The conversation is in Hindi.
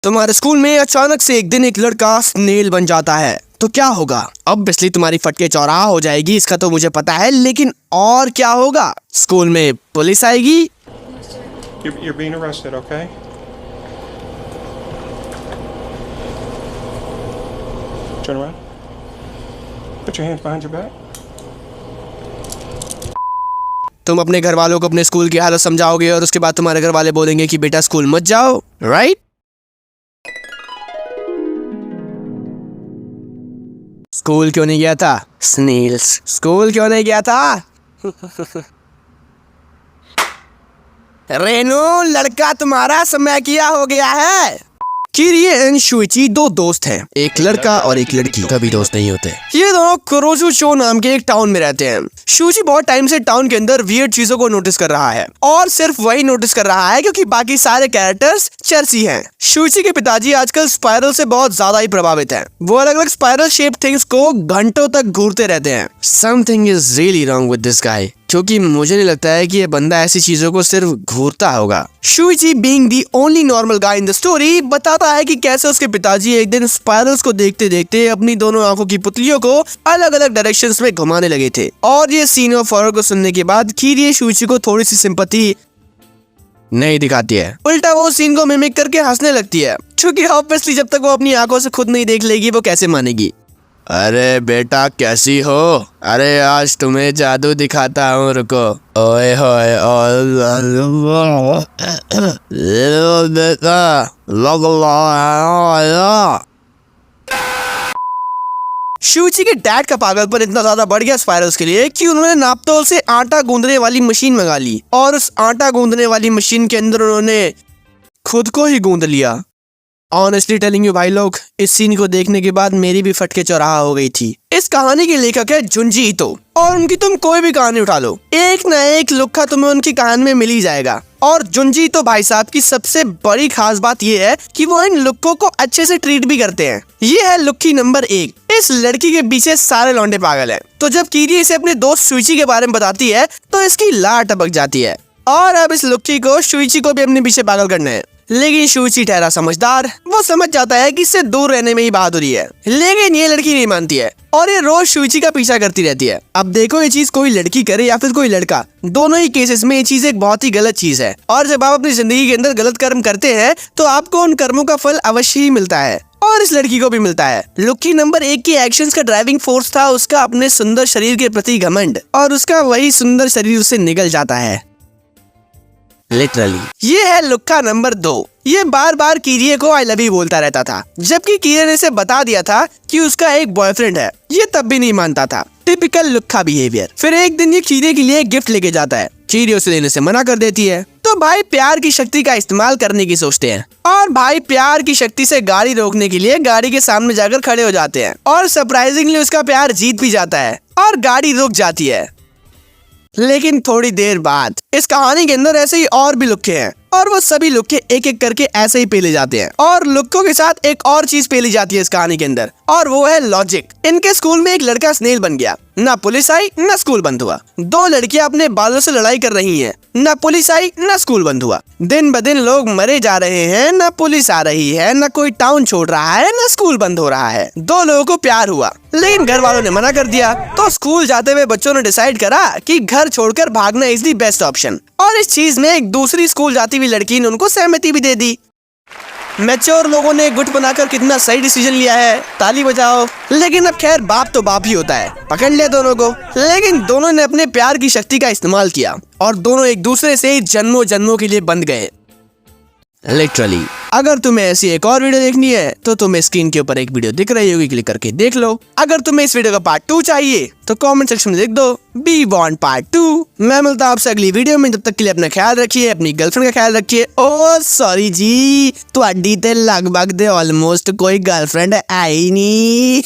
तुम्हारे स्कूल में अचानक से एक दिन एक लड़का स्नेल बन जाता है, तो क्या होगा? ऑब्वियसली तुम्हारी फटके चौराहा हो जाएगी, इसका तो मुझे पता है, लेकिन और क्या होगा? स्कूल में पुलिस आएगी। You're being arrested, okay? Turn around. Put your hands behind your back. तुम अपने घर वालों को अपने स्कूल की हालत समझाओगे और उसके बाद तुम्हारे घर वाले बोलेंगे कि बेटा स्कूल मत जाओ, राइट? स्कूल क्यों नहीं गया था? स्नेल्स स्कूल क्यों नहीं गया था? रेनू, लड़का तुम्हारा समय किया हो गया है। किरिए एंड शुइची दो दोस्त हैं, एक लड़का और एक लड़की। कभी दोस्त नहीं होते। ये दोनों कुरोजुचो नाम के एक टाउन में रहते हैं। शुइची बहुत टाइम से टाउन के अंदर वियर्ड चीजों को नोटिस कर रहा है, और सिर्फ वही नोटिस कर रहा है क्योंकि बाकी सारे कैरेक्टर्स चर्सी हैं। शुइची के पिताजी आजकल स्पाइरल से बहुत ज्यादा ही प्रभावित हैं। वो अलग अलग स्पाइरल शेप थिंग्स को घंटों तक घूरते रहते हैं। Something is really wrong with this guy, क्योंकि मुझे नहीं लगता है कि ये बंदा ऐसी चीजों को सिर्फ घूरता होगा। Shuichi being the only normal guy in the story बताता है कि कैसे उसके पिताजी एक दिन स्पाइरल्स को देखते देखते अपनी दोनों आंखों की पुतलियों को अलग अलग डायरेक्शंस में घुमाने लगे थे। और ये सीन ऑफ हॉरर को सुनने के बाद किरिए शुइची को थोड़ी सी सिंपैथी नहीं दिखाती है, उल्टा वो सीन को मिमिक करके हंसने लगती है, क्योंकि ऑब्वियसली जब तक वो अपनी आंखों से खुद नहीं देख लेगी वो कैसे मानेगी। अरे बेटा कैसी हो? अरे आज तुम्हें जादू दिखाता हूँ, रुको। ओए होए शुइची के डैड का पागलपन इतना ज्यादा बढ़ गया स्पाइरल्स के लिए कि उन्होंने नापतोल से आटा गूंदने वाली मशीन मंगा ली, और उस आटा गूंदने वाली मशीन के अंदर उन्होंने खुद को ही गूंद लिया। ऑनेस्टली टेलिंग यू भाई लोग, इस सीन को देखने के बाद मेरी भी फटके चौराहा हो गई थी। इस कहानी के लेखक है जुंजी ईतो, और उनकी तुम कोई भी कहानी उठा लो, एक न एक लुक्का तुम्हें उनकी कहानी में मिल ही जाएगा। और जुंजी ईतो भाई साहब की सबसे बड़ी खास बात ये है कि वो इन लुक्कों को अच्छे से ट्रीट भी करते हैं। ये है लुक्की नंबर 1। इस लड़की के पीछे सारे लौंडे पागल हैं, तो जब किरिए इसे अपने दोस्त शुइची के बारे में बताती है तो इसकी लार टपक जाती है। और अब इस लुक्की को शुइची को भी अपने पीछे पागल करना है, लेकिन शुइची ठहरा समझदार। वो समझ जाता है कि इससे दूर रहने में ही बहादुरी है, लेकिन ये लड़की नहीं मानती है और ये रोज शुइची का पीछा करती रहती है। अब देखो, ये चीज कोई लड़की करे या फिर कोई लड़का, दोनों ही केसेस में ये चीज एक बहुत ही गलत चीज है। और जब आप अपनी जिंदगी के अंदर गलत कर्म करते हैं तो आपको उन कर्मों का फल अवश्य ही मिलता है, और इस लड़की को भी मिलता है। लुक्की नंबर 1 की एक्शंस का ड्राइविंग फोर्स था उसका अपने सुंदर शरीर के प्रति घमंड, और उसका वही सुंदर शरीर उसे निगल जाता है लिटरली। ये है लुक्का नंबर 2। ये बार बार किरिए को आई लव यू बोलता रहता था, जबकि किरिए ने इसे बता दिया था कि उसका एक बॉयफ्रेंड है। ये तब भी नहीं मानता था, टिपिकल लुक्का बिहेवियर। फिर एक दिन ये किरिए के लिए गिफ्ट लेके जाता है, किरिए उसे लेने से मना कर देती है। तो भाई प्यार की शक्ति का इस्तेमाल करने की सोचते हैं, और भाई प्यार की शक्ति से गाड़ी रोकने के लिए गाड़ी के सामने जाकर खड़े हो जाते हैं, और सरप्राइजिंगली उसका प्यार जीत भी जाता है और गाड़ी रुक जाती है। लेकिन थोड़ी देर बाद इस कहानी के अंदर ऐसे ही और भी लुक्के हैं, और वो सभी लुक्के एक एक करके ऐसे ही पेले जाते हैं। और लुक्कों के साथ एक और चीज पेली जाती है इस कहानी के अंदर, और वो है लॉजिक। इनके स्कूल में एक लड़का स्नेल बन गया, ना पुलिस आई ना स्कूल बंद हुआ। दो लड़कियां अपने बालों से लड़ाई कर रही हैं, ना पुलिस आई ना स्कूल बंद हुआ। दिन ब दिन लोग मरे जा रहे हैं, ना पुलिस आ रही है, ना कोई टाउन छोड़ रहा है, ना स्कूल बंद हो रहा है। दो लोगों को प्यार हुआ, लेकिन घर वालों ने मना कर दिया। तो स्कूल जाते हुए बच्चों ने डिसाइड करा कि घर छोड़कर भागना इज द बेस्ट ऑप्शन, और इस चीज में एक दूसरी स्कूल जाती हुई लड़की ने उनको सहमति भी दे दी। मैच्योर लोगों ने गुट बनाकर कितना सही डिसीजन लिया है, ताली बजाओ। लेकिन अब खैर बाप तो बाप ही होता है, पकड़ लिया दोनों को। लेकिन दोनों ने अपने प्यार की शक्ति का इस्तेमाल किया, और दोनों एक दूसरे से जन्मों जन्मों के लिए बंध गए लिटरली। अगर तुम्हें ऐसी एक और वीडियो देखनी है तो तुम्हें स्क्रीन के ऊपर एक वीडियो दिख रही होगी, क्लिक करके देख लो। अगर तुम्हें इस वीडियो का पार्ट 2 चाहिए तो कमेंट सेक्शन में लिख दो वी वांट पार्ट 2। मैं मिलता हूं आपसे अगली वीडियो में, जब तक के लिए अपना ख्याल रखिए, अपनी गर्लफ्रेंड का ख्याल रखिए। ओ सॉरी जी, ਤੁਹਾਡੀ ਤੇ लगभग दे ऑलमोस्ट कोई गर्लफ्रेंड है ही नहीं।